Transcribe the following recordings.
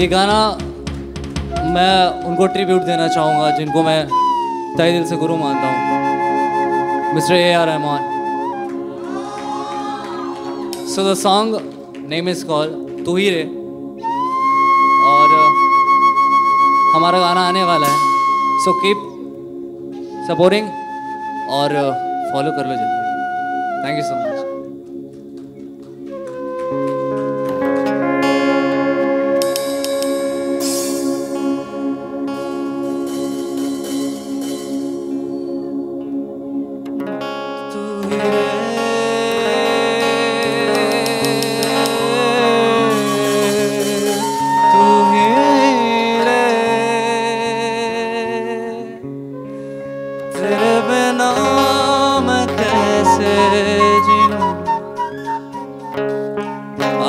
ये गाना मैं उनको ट्रिब्यूट देना चाहूँगा जिनको मैं तहे दिल से गुरु मानता हूँ, mister A.R. Rahman. So the song name is called तू ही रे, और हमारा गाना आने वाला है, so keep supporting और फॉलो कर लो जल्दी। Thank you so much.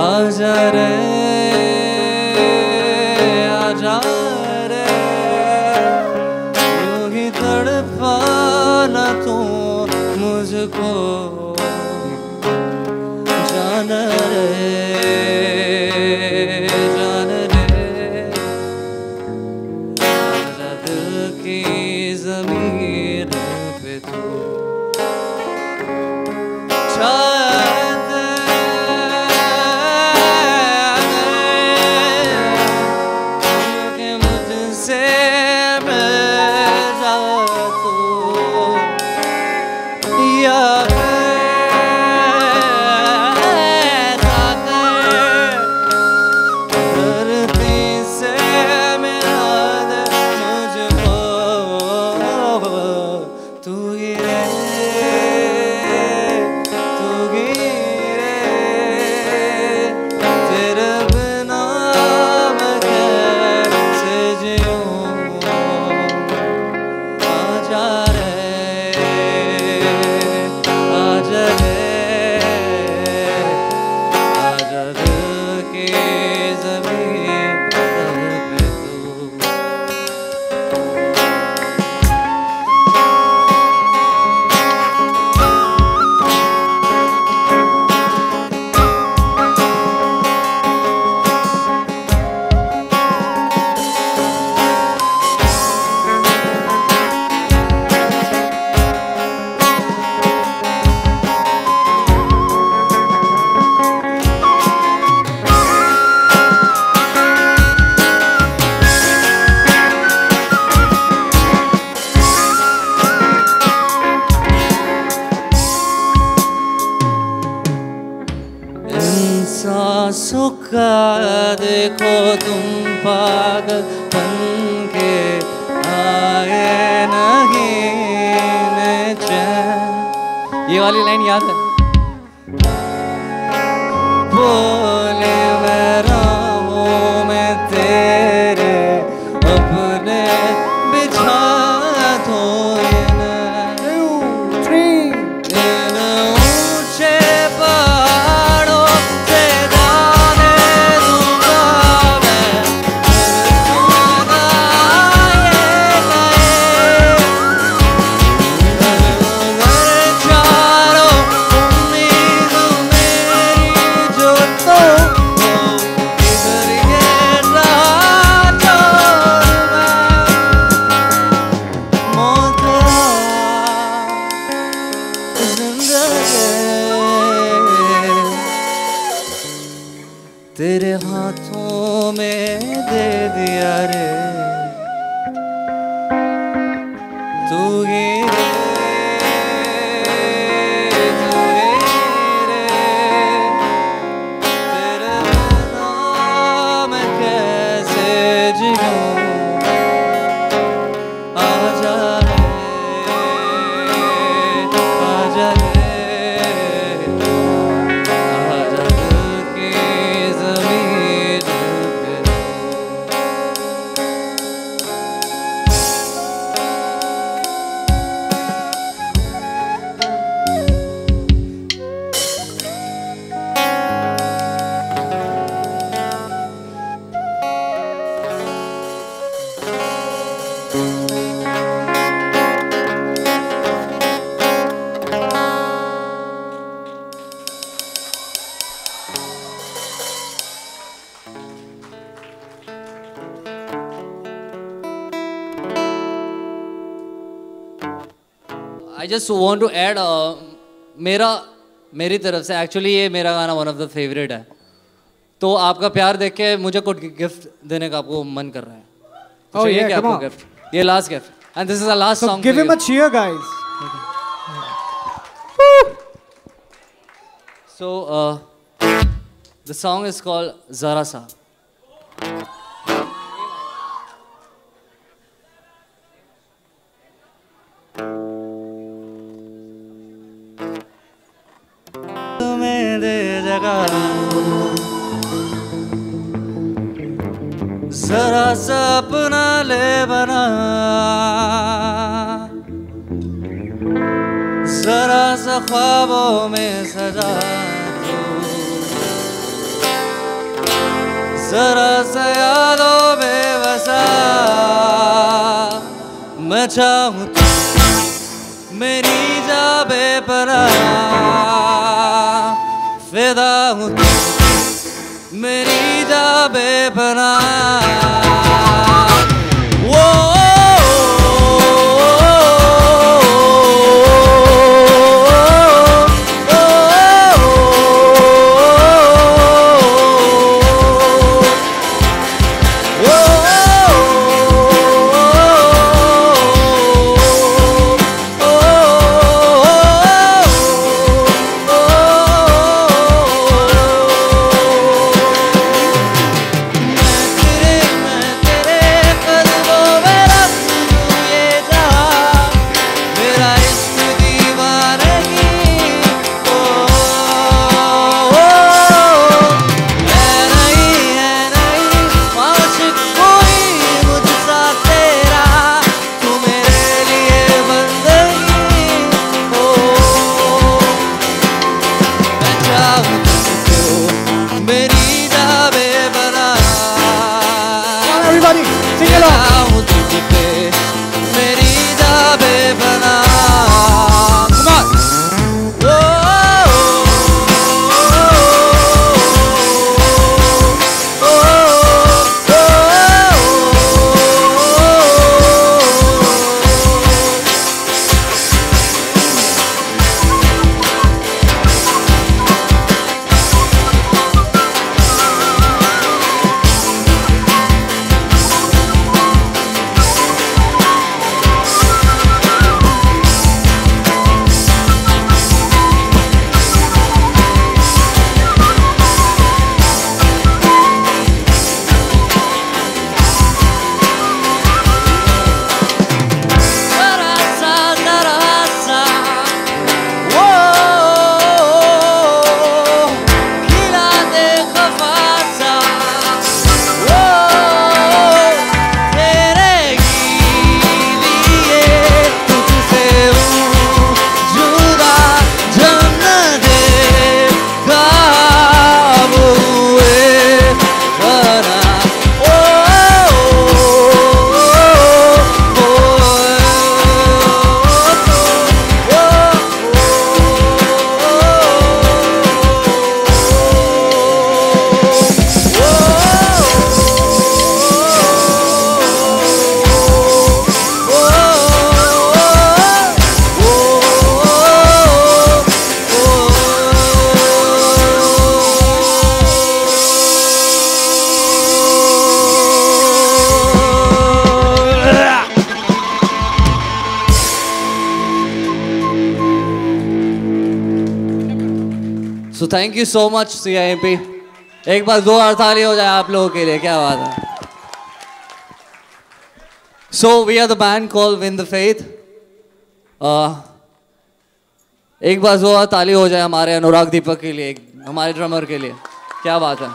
आजा रे यूं ही तड़पाना तू मुझको जान रे आजा दिल की ज़मीन पे तू सांसों का देखो तुम पागल बन के आए नहीं चैन। ये वाली लाइन याद है? बोले मैं राहों में तेरे अपने बिछा दो तेरे हाथों में दे दिया रे तू ही रे तेरे बिना मैं कैसे जीऊं। आजा रे आजा रे आजा दिल की ज़मीन I just want to add, मेरी तरफ से एक्चुअली ये मेरा गाना वन ऑफ द फेवरेट है, तो आपका प्यार देख के मुझे कुछ गिफ्ट देने का आपको मन कर रहा है। Oh yeah, क्या come आपको on. गिफ्ट, ये last gift, and this is the last So song. give him a cheer, guys. So the song is called Zara Sa. जरा सा अपना ले बना, जरा सा ख्वाबों में सजा तू, जरा सा यादों में बसा, मैं चाहूँ तू मेरी जा बेपनाह, फिदा हूँ तू मेरी जा बेपनाह। So thank you so much CIMP। एक बार 2 ताली हो जाए आप लोगों के लिए, क्या बात है। So we are the band called Win the Faith. एक बार 2 ताली हो जाए हमारे अनुराग दीपक के लिए, हमारे ड्रमर के लिए, क्या बात है।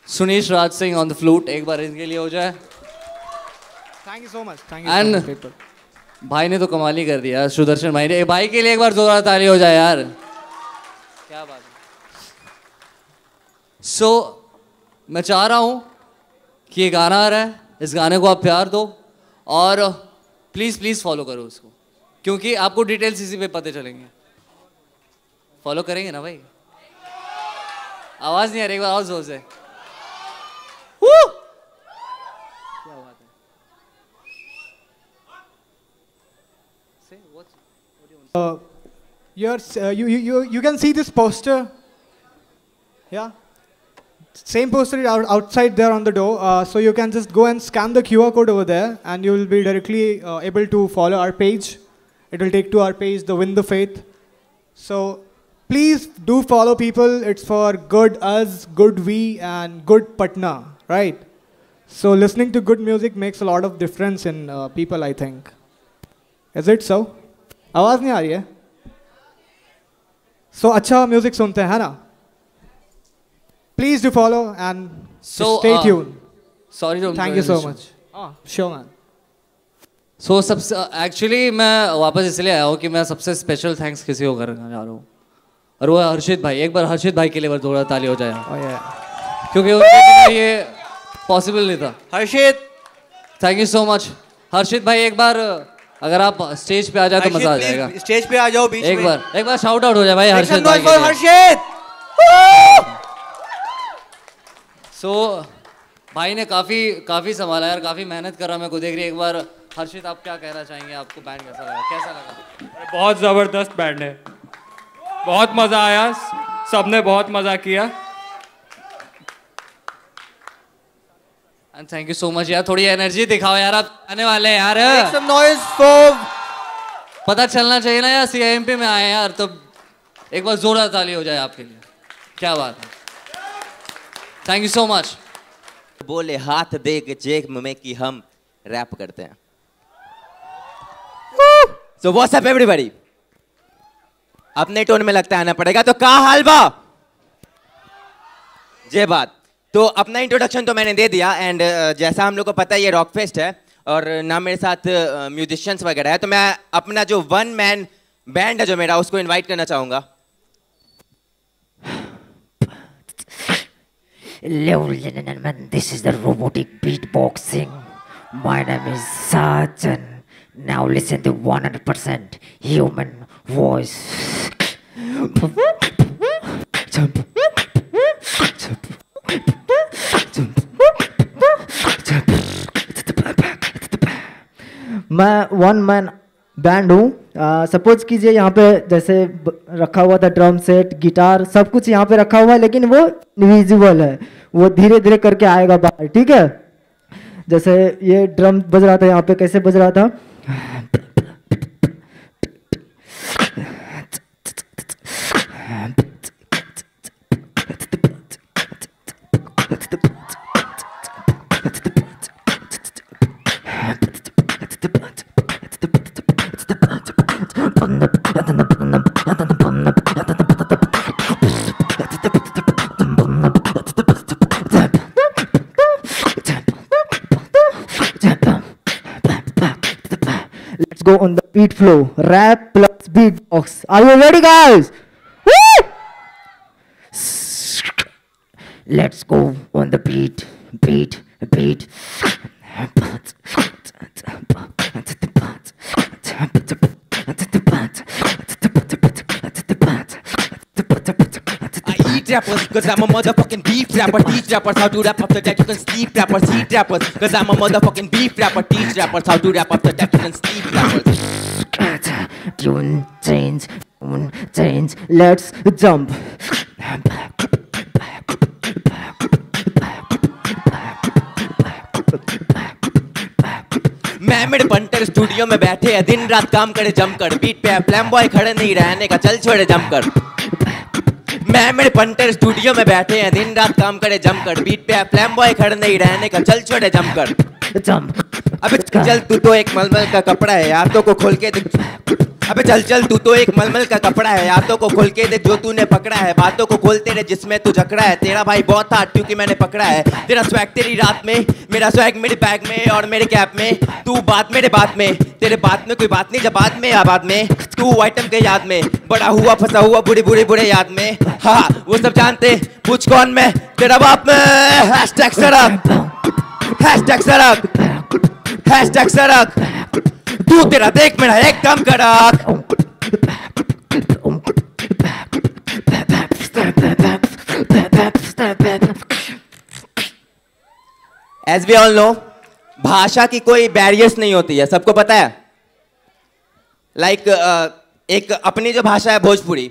Sunish Raj Singh on the flute, एक बार इनके लिए हो जाए। Thank you so much. And भाई ने तो कमाल ही कर दिया, सुदर्शन भाई ने। भाई के लिए एक बार 2 ताली हो जाए यार, क्या बात है। सो मैं चाह रहा हूं कि ये गाना आ रहा है, इस गाने को आप प्यार दो और प्लीज प्लीज फॉलो करो उसको, क्योंकि आपको डिटेल्स इसी पे पता चलेंगे। फॉलो करेंगे ना भाई? आवाज नहीं आ रही, एक बार और जोर से। क्या बात है। You can see this poster. Yeah. Same poster is outside there on the door. So you can just go and scan the QR code over there, and you will be directly able to follow our page. It will take to our page, the Win the Faith. So please do follow people. It's for good us, good we, and good Patna, right? So listening to good music makes a lot of difference in people, I think. Is it so? आवाज नहीं आ रही है? So अच्छा music सुनते हैं ना? Please do follow and stay tuned. Sorry to Thank you so much. Sure man. So सबसे actually मैं वापस इसलिए आया हूँ कि मैं सबसे स्पेशल थैंक्स किसी को करना जा रहा हूँ, और वो है हर्षित भाई. एक बार हर्षित भाई के लिए थोड़ा ताली हो जाए, क्योंकि उनके बिना ये पॉसिबल नहीं था. हर्षित, थैंक यू सो मच. हर्षित भाई एक बार अगर आप स्टेज पे आ जाए तो मजा आ जाएगा. स्टेज पे आ जाओ बीच एक में. एक बार शाउट आउट हो जाए भाई हर्षित भाई के लिए. हर्षित. सो भाई ने काफी संभाला यार, काफी मेहनत कर रहा मैं को देख रही. एक बार हर्षित आप क्या कहना चाहेंगे? आपको बैंड कैसा लगा? बहुत ज़बरदस्त बैंड है, बहुत मज़ा आया, सबने बहुत मज़ा किया. And thank you so much यार. थोड़ी एनर्जी दिखाओ यार, आप आने वाले हैं यार. Make some noise for... पता चलना चाहिए ना यार, CIMP में आए यार, तो एक बार जोरदार ताली हो जाए आपके लिए. क्या बात है. Thank you so much. बोले हाथ दे के जेब में कि हम रैप करते हैं. So what's up everybody? अपने टोन में लगता है आना पड़ेगा. तो क्या हाल बा? जय बात. तो अपना इंट्रोडक्शन तो मैंने दे दिया, एंड जैसा हम लोग को पता है ये रॉक फेस्ट है और ना मेरे साथ म्यूजिशियंस वगैरह है, तो मैं अपना जो वन मैन बैंड है जो मेरा, उसको इनवाइट करना चाहूंगा. Ladies and gentlemen, this is the robotic beatboxing. My name is Sachin. Now listen to 100% human voice. मैं वन मैन बैंड हूँ. सपोज कीजिए यहाँ पे जैसे रखा हुआ था ड्रम सेट, गिटार, सब कुछ यहाँ पे रखा हुआ है, लेकिन वो इनविजिबल है, वो धीरे धीरे करके आएगा बाहर. ठीक है, जैसे ये ड्रम बज रहा था यहाँ पे, कैसे बज रहा था? Let's go on the beat flow. Rap plus beatbox. Are you ready, guys? Woo! Let's go on the beat. I eat rappers cause I'm a motherfucking beef rapper. Teach rappers how to rap after that you can sleep rappers. Eat rappers cause I'm a motherfucking beef rapper. Teach rappers how to rap after that you can sleep rappers. Tune change. Let's jump. मैं मेरे punter studio में बैठे हैं, दिन रात काम करे जमकर. बीट पे फ्लैम बॉय खड़े नहीं रहने का, चल छोड़े जमकर. मैं मेरे पंटर स्टूडियो में बैठे हैं, दिन रात काम करे जमकर. बीट पे फ्लैम बॉय खड़े नहीं रहने का, चल छोड़े जमकर. अबे चल तू तो एक मलमल का कपड़ा है, यादों को खोल के देख. अबे चल तू तो एक मलमल का कपड़ा है, यादों को खोल के देख जो तूने पकड़ा है. बातों को खोलते रहे जिसमें तू जकड़ा है. तेरा भाई बहुत था क्योंकि मैंने पकड़ा है. तेरा स्वैग तेरी रात में, मेरा स्वैग मेरे बैग में और मेरे कैप में. तू बात मेरे बात में, तेरे बात में कोई बात नहीं, जब बात में या बाद में. तू आइटम के याद में बड़ा हुआ, फंसा हुआ बुरे याद में. हाँ वो सब जानते, पूछ कौन मैं, तेरा बाप में. हैशटैग सड़क, तू तेरा देख मेरा एकदम कड़क. As we all know, भाषा की कोई बैरियर्स नहीं होती है, सबको पता है. एक अपनी जो भाषा है भोजपुरी,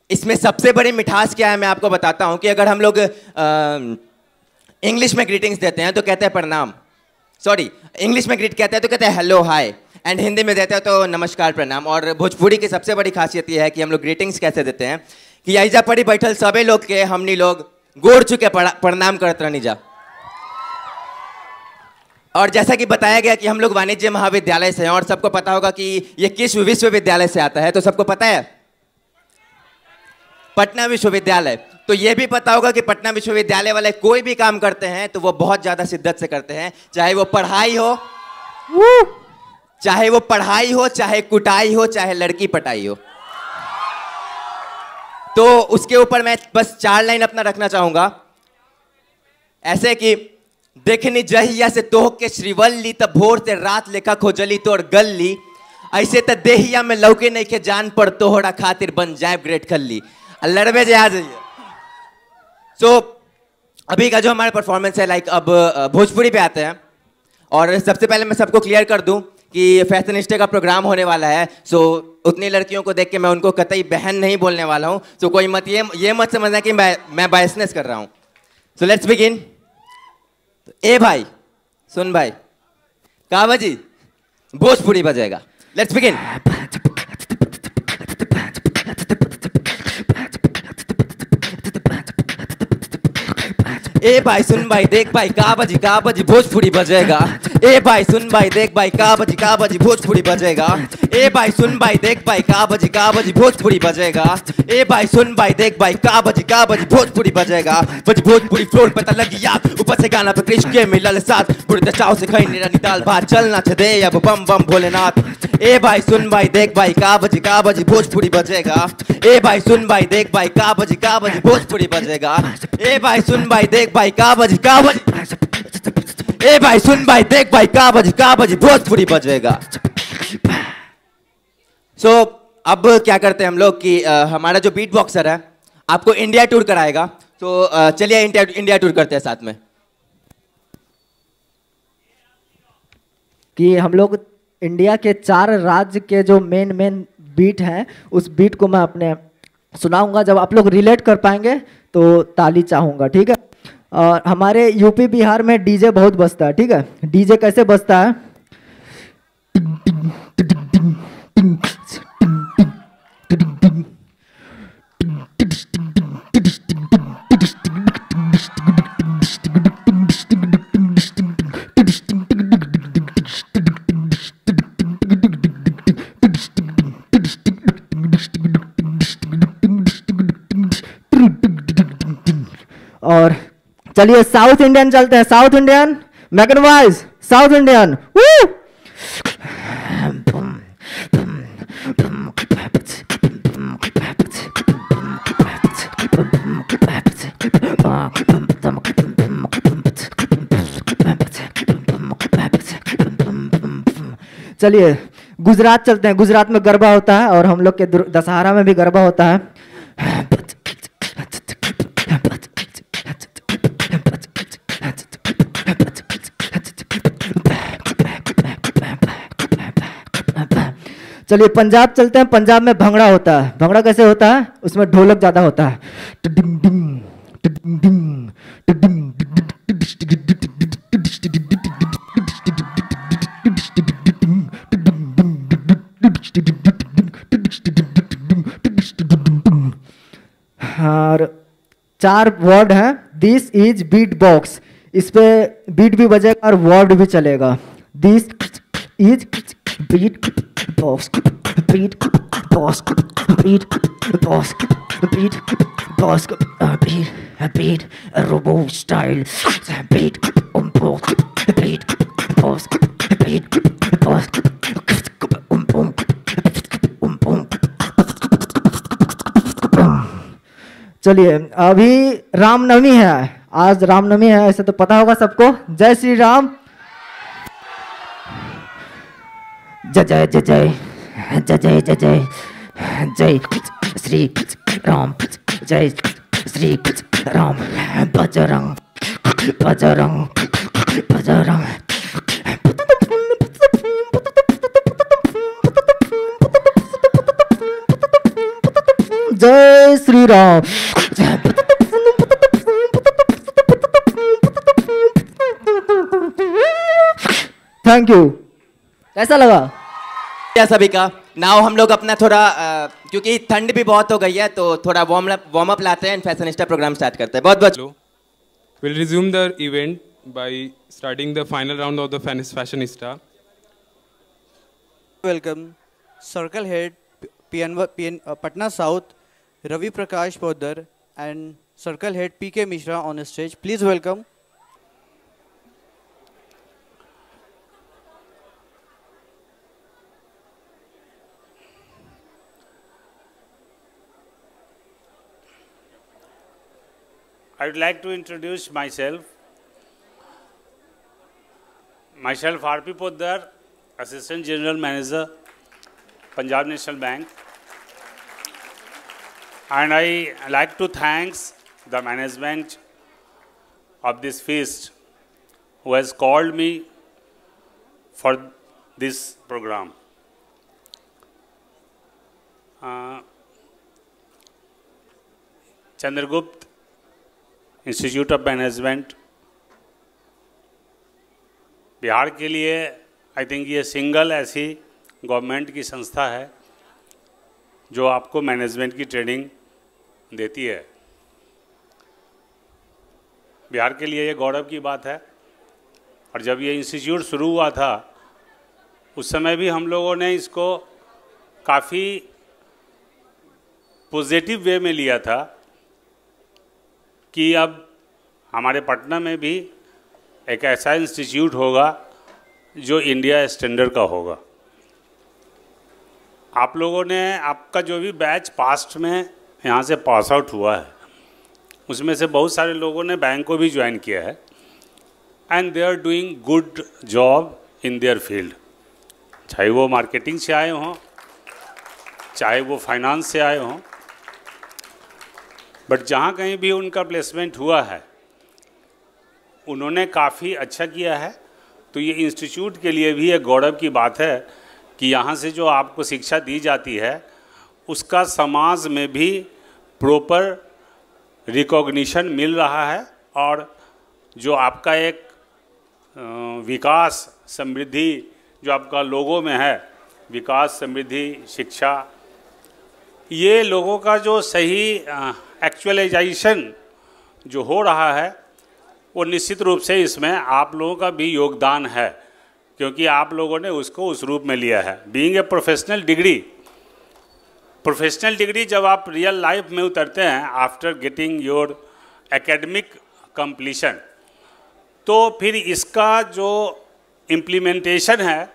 इसमें सबसे बड़ी मिठास क्या है मैं आपको बताता हूं कि अगर हम लोग इंग्लिश में ग्रीटिंग्स देते हैं तो कहते हैं प्रणाम, सॉरी इंग्लिश में ग्रीट कहते हैं तो कहते हैं हेलो हाय, एंड हिंदी में देते हैं तो नमस्कार प्रणाम। और भोजपुरी की सबसे बड़ी खासियत यह है कि हम लोग ग्रीटिंग्स कैसे देते हैं कि आइजा पड़ी बैठल सबे लोग के हमनी लोग गोड़ चुके प्रणाम करत रहनी जा। और जैसा कि बताया गया कि हम लोग वाणिज्य महाविद्यालय से हैं और सबको पता होगा कि ये किस विश्वविद्यालय से आता है, तो सबको पता है पटना विश्वविद्यालय। तो ये भी पता होगा कि पटना विश्वविद्यालय वाले कोई भी काम करते हैं तो वो बहुत ज़्यादा शिद्दत से करते हैं, चाहे वो पढ़ाई हो, चाहे कुटाई हो, चाहे लड़की पटाई हो। तो उसके ऊपर मैं बस 4 लाइन अपना रखना चाहूंगा, ऐसे कि देखनी जहिया से तोह के श्रीवल्ली तब भोर से रात लेखा खोजली तोड़ गल्ली, ऐसे त देहिया में लौके नहीं के जान पर तोहरा खातिर बन जाए ग्रेट खल्ली। लड़वे जे आ जाइए। सो अभी का जो हमारा परफॉर्मेंस है, लाइक अब भोजपुरी पे आते हैं। और सबसे पहले मैं सबको क्लियर कर दूं कि फैशनिस्टे का प्रोग्राम होने वाला है, सो उतनी लड़कियों को देख के मैं उनको कतई बहन नहीं बोलने वाला हूं। सो कोई मत ये मत समझना कि मैं बायसनेस कर रहा हूं। So let's begin. ए भाई सुन भाई, का बजी भोजपुरी बजेगा। Let's begin. ए भाई सुन भाई देख भाई का बजी भोजपुरी बजेगा। ए भाई सुन भाई देख भाई का बजी भोजपुरी बजेगा। ए भाई सुन भाई देख भाई का बजी भोजपुरी बजेगा। ए भाई सुन भाई देख भाई का बजी भोजपुरी बजेगा। बज भोजपुरी फ्लोर पे त लगी आग, ऊपर से गाना पे कृष्ण के मिलल साथ, बुढ़े चाव से खाई निरानी दाल भात, चलना छ दे अब बम बम भोलेनाथ। ए भाई सुन भाई देख भाई का बजी भोजपुरी बजेगा। ए भाई सुन भाई देख भाई का बजी भोजपुरी बजेगा। ए भाई सुन भाई देख भाई का बजी ए भाई सुन भाई देख भाई का बजी भोजपुरी बजेगा। सो अब क्या करते हैं हम लोग कि हमारा जो बीट बॉक्सर है आपको इंडिया टूर कराएगा। तो चलिए इंडिया टूर करते हैं साथ में। कि हम लोग इंडिया के 4 राज्य के जो मेन बीट हैं उस बीट को मैं अपने सुनाऊंगा। जब आप लोग रिलेट कर पाएंगे तो ताली चाहूँगा, ठीक है। और हमारे यूपी बिहार में डीजे बहुत बजता है, ठीक है। डीजे कैसे बजता है? और चलिए साउथ इंडियन चलते हैं। South Indian McKeon wise south Indian. चलिए गुजरात चलते हैं। गुजरात में गरबा होता है और हम लोग के दशहरा में भी गरबा होता है। चलिए पंजाब चलते हैं। पंजाब में भंगड़ा होता है। भंगड़ा कैसे होता है? उसमें ढोलक ज्यादा होता है। और 4 वर्ड हैं। This is beat box. इस पे बीट भी बजेगा और वर्ड भी चलेगा। This is beat box, beat box, beat box, beat box, beat robo style, beat box, beat box, beat box. चलिए अभी रामनवमी है। आज रामनवमी है, ऐसे तो पता होगा सबको। जय श्री राम। जय जय जय जय जय जय जय जय जय श्री राम, जय श्री राम। बजरंग बजरंग बजरंग। जय श्री राम। Thank you. कैसा लगा? क्या सभी का नाउ हम लोग अपना थोड़ा क्योंकि ठंड भी बहुत हो गई है तो थोड़ा वार्म अप लाते हैं, फैशनिस्टा प्रोग्राम स्टार्ट करते हैं। बहुत बहुत We'll resume the event by starting the final round of the Fashionista. Welcome Circle Head Patna South Ravi Prakash Poddar and Circle Head PK Mishra on the stage. Please welcome. I would like to introduce myself. Myself RP Poddar, Assistant General Manager, Punjab National Bank. And I like to thank the management of this feast who has called me for this program. Chandragupta institute of management Bihar के लिए I think ये single ऐसी government की संस्था है जो आपको management की ट्रेनिंग देती है। बिहार के लिए ये गौरव की बात है। और जब ये इंस्टीट्यूट शुरू हुआ था उस समय भी हम लोगों ने इसको काफ़ी पॉजिटिव वे में लिया था कि अब हमारे पटना में भी एक ऐसा इंस्टीट्यूट होगा जो इंडिया स्टैंडर्ड का होगा। आप लोगों ने आपका जो भी बैच पास्ट में यहाँ से पास आउट हुआ है उसमें से बहुत सारे लोगों ने बैंक को भी ज्वाइन किया है and they are doing good job in their field, चाहे वो मार्केटिंग से आए हों चाहे वो फाइनेंस से आए हों। बट जहाँ कहीं भी उनका प्लेसमेंट हुआ है उन्होंने काफ़ी अच्छा किया है। तो ये इंस्टीट्यूट के लिए भी एक गौरव की बात है कि यहाँ से जो आपको शिक्षा दी जाती है उसका समाज में भी प्रॉपर रिकॉग्निशन मिल रहा है और जो आपका एक विकास समृद्धि जो आपका लोगों में है, विकास समृद्धि शिक्षा, ये लोगों का जो सही एक्चुअलाइजेशन जो हो रहा है वो निश्चित रूप से इसमें आप लोगों का भी योगदान है क्योंकि आप लोगों ने उसको उस रूप में लिया है। बीइंग ए प्रोफेशनल डिग्री जब आप रियल लाइफ में उतरते हैं after getting your academic completion तो फिर इसका जो इम्प्लीमेंटेशन है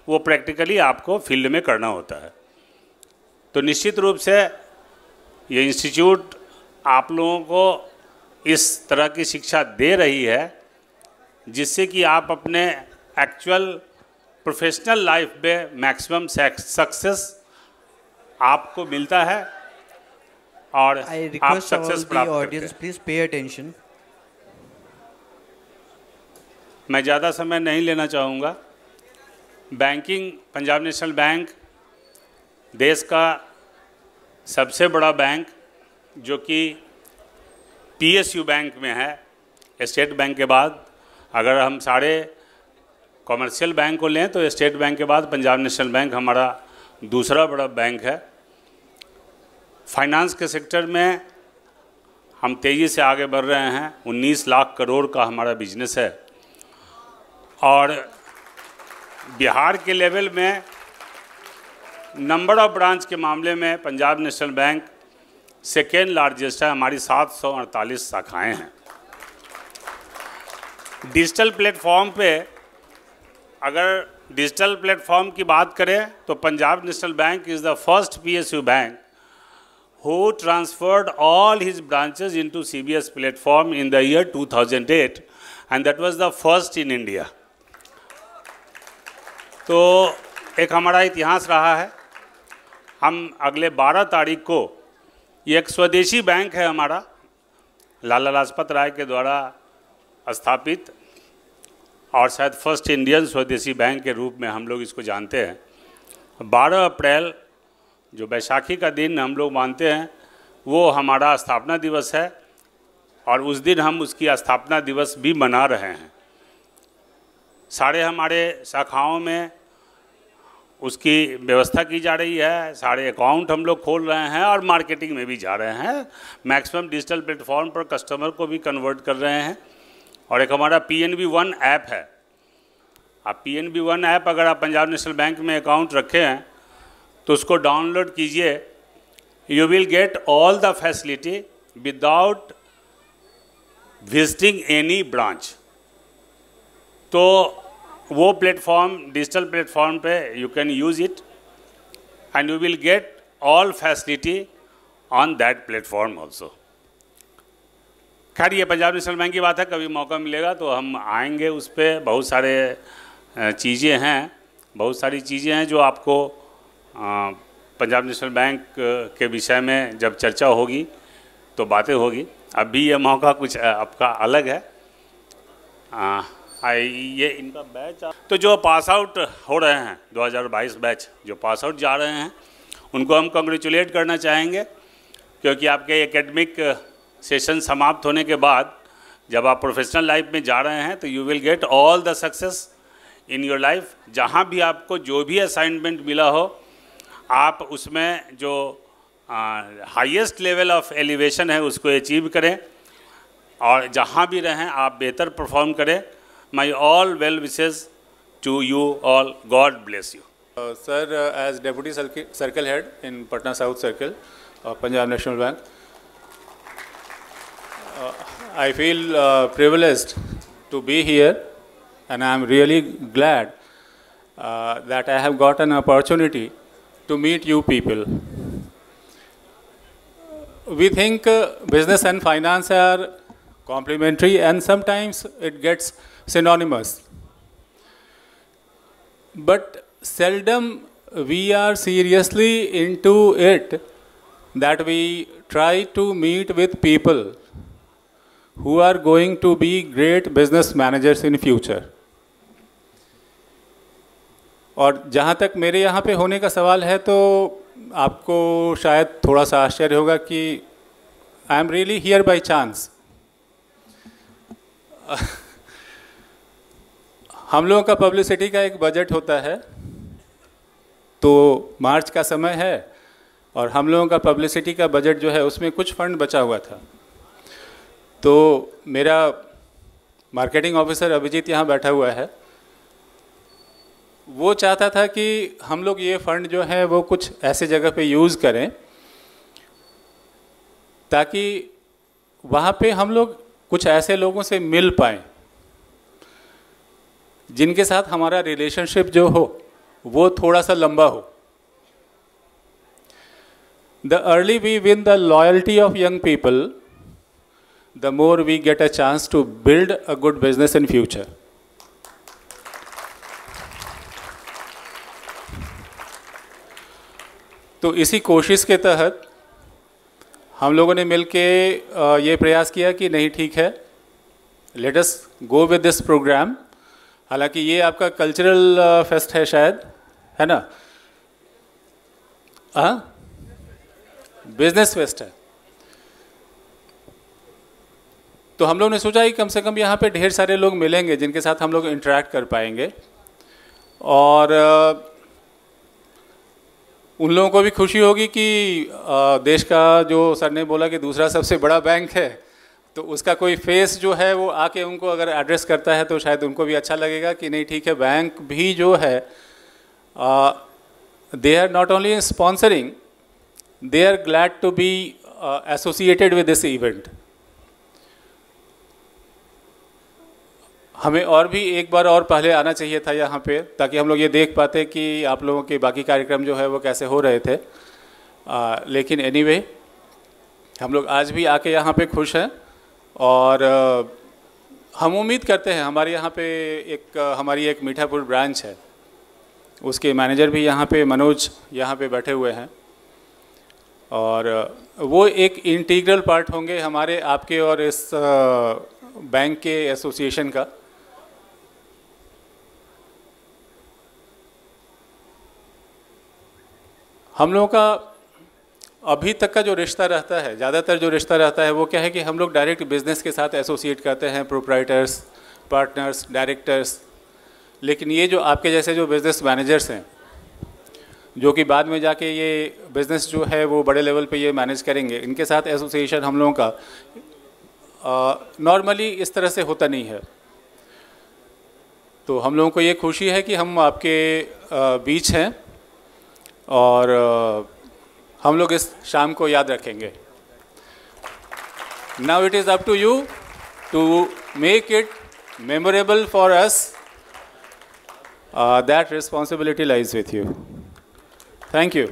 वो प्रैक्टिकली आपको फील्ड में करना होता है। तो निश्चित रूप से ये इंस्टीट्यूट आप लोगों को इस तरह की शिक्षा दे रही है जिससे कि आप अपने एक्चुअल प्रोफेशनल लाइफ में मैक्सिमम सक्सेस आपको मिलता है और आप सक्सेस प्राप्त करते हैं। Please pay attention. मैं ज़्यादा समय नहीं लेना चाहूँगा। बैंकिंग, पंजाब नेशनल बैंक देश का सबसे बड़ा बैंक जो कि PSU बैंक में है, स्टेट बैंक के बाद अगर हम सारे कॉमर्शियल बैंक को लें तो स्टेट बैंक के बाद पंजाब नेशनल बैंक हमारा दूसरा बड़ा बैंक है। फाइनेंस के सेक्टर में हम तेज़ी से आगे बढ़ रहे हैं। 19 लाख करोड़ का हमारा बिजनेस है और बिहार के लेवल में नंबर ऑफ ब्रांच के मामले में Punjab national bank second largest है। हमारी 748 शाखाएं हैं। डिजिटल प्लेटफॉर्म पे अगर डिजिटल प्लेटफॉर्म की बात करें तो Punjab national bank is the first PSU bank who transferred all his branches into CBS platform in the year 2008 and that was the first in India। तो एक हमारा इतिहास रहा है। हम अगले 12 तारीख को, ये एक स्वदेशी बैंक है हमारा, लाला लाजपत राय के द्वारा स्थापित और शायद फर्स्ट इंडियन स्वदेशी बैंक के रूप में हम लोग इसको जानते हैं। 12 अप्रैल जो बैसाखी का दिन हम लोग मानते हैं वो हमारा स्थापना दिवस है और उस दिन हम उसकी स्थापना दिवस भी मना रहे हैं। सारे हमारे शाखाओं में उसकी व्यवस्था की जा रही है, सारे अकाउंट हम लोग खोल रहे हैं और मार्केटिंग में भी जा रहे हैं। मैक्सिमम डिजिटल प्लेटफॉर्म पर कस्टमर को भी कन्वर्ट कर रहे हैं। और एक हमारा PNB One ऐप है। आप PNB One ऐप अगर आप पंजाब नेशनल बैंक में अकाउंट रखे हैं तो उसको डाउनलोड कीजिए। You will get all the facility without visiting any branch. तो वो प्लेटफॉर्म, डिजिटल प्लेटफॉर्म पे you can use it and you will get all facility on that platform also. खैर ये पंजाब नेशनल बैंक की बात है, कभी मौका मिलेगा तो हम आएंगे उस पर। बहुत सारे चीज़ें हैं, बहुत सारी चीज़ें हैं जो आपको पंजाब नेशनल बैंक के विषय में जब चर्चा होगी तो बातें होगी। अभी ये मौका कुछ आपका अलग है। ये इनका बैच तो जो पास आउट हो रहे हैं 2022 बैच जो पास आउट जा रहे हैं उनको हम कंग्रेचुलेट करना चाहेंगे, क्योंकि आपके एकेडमिक सेशन समाप्त होने के बाद जब आप प्रोफेशनल लाइफ में जा रहे हैं तो you will get all the success in your life. जहाँ भी आपको जो भी असाइनमेंट मिला हो आप उसमें जो हाईएस्ट लेवल ऑफ एलिवेशन है उसको अचीव करें और जहाँ भी रहें आप बेहतर परफॉर्म करें। My all well wishes to you all, God bless you. Sir, as Deputy Circle Head in Patna South Circle of Punjab National Bank, I feel privileged to be here, and I am really glad that I have got an opportunity to meet you people. We think business and finance are complementary, and sometimes it gets synonymous. But seldom we are seriously into it, that we try to meet with people who are going to be great business managers in future. और जहाँ तक मेरे यहाँ पे होने का सवाल है तो आपको शायद थोड़ा सा आश्चर्य होगा कि I am really here by chance. हम लोगों का पब्लिसिटी का एक बजट होता है, तो मार्च का समय है और हम लोगों का पब्लिसिटी का बजट जो है उसमें कुछ फंड बचा हुआ था। तो मेरा मार्केटिंग ऑफिसर अभिजीत यहाँ बैठा हुआ है, वो चाहता था कि हम लोग ये फंड जो है वो कुछ ऐसे जगह पे यूज़ करें ताकि वहाँ पे हम लोग कुछ ऐसे लोगों से मिल पाएँ जिनके साथ हमारा रिलेशनशिप जो हो वो थोड़ा सा लंबा हो। The early we win the loyalty of young people, the more we get a chance to build a good business in future. तो इसी कोशिश के तहत हम लोगों ने मिलके ये प्रयास किया कि नहीं ठीक है, let us go with this programme. हालांकि ये आपका कल्चरल फेस्ट है शायद, है ना? हाँ, बिजनेस फेस्ट है। तो हम लोग ने सोचा कि कम से कम यहाँ पे ढेर सारे लोग मिलेंगे जिनके साथ हम लोग इंटरेक्ट कर पाएंगे और उन लोगों को भी खुशी होगी कि देश का जो सर ने बोला कि दूसरा सबसे बड़ा बैंक है, तो उसका कोई फेस जो है वो आके उनको अगर एड्रेस करता है तो शायद उनको भी अच्छा लगेगा कि नहीं ठीक है, बैंक भी जो है they are not only sponsoring, they are glad to be associated with this event. हमें और भी एक बार और पहले आना चाहिए था यहाँ पे ताकि हम लोग ये देख पाते कि आप लोगों के बाकी कार्यक्रम जो है वो कैसे हो रहे थे। लेकिन anyway, हम लोग आज भी आके यहाँ पे खुश हैं और हम उम्मीद करते हैं हमारे यहाँ पे हमारी एक मीठापुर ब्रांच है, उसके मैनेजर भी यहाँ पे मनोज यहाँ पे बैठे हुए हैं और वो एक इंटीग्रल पार्ट होंगे हमारे आपके और इस बैंक के एसोसिएशन का। हम लोगों का अभी तक का जो रिश्ता रहता है, ज़्यादातर जो रिश्ता रहता है वो क्या है कि हम लोग डायरेक्ट बिजनेस के साथ एसोसिएट करते हैं, प्रोप्राइटर्स, पार्टनर्स, डायरेक्टर्स। लेकिन ये जो आपके जैसे जो बिजनेस मैनेजर्स हैं, जो कि बाद में जाके ये बिज़नेस जो है वो बड़े लेवल पे ये मैनेज करेंगे, इनके साथ एसोसिएशन हम लोगों का नॉर्मली इस तरह से होता नहीं है। तो हम लोगों को ये खुशी है कि हम आपके बीच हैं और हम लोग इस शाम को याद रखेंगे। Now it is up to you to make it memorable for us. That responsibility lies with you. Thank you.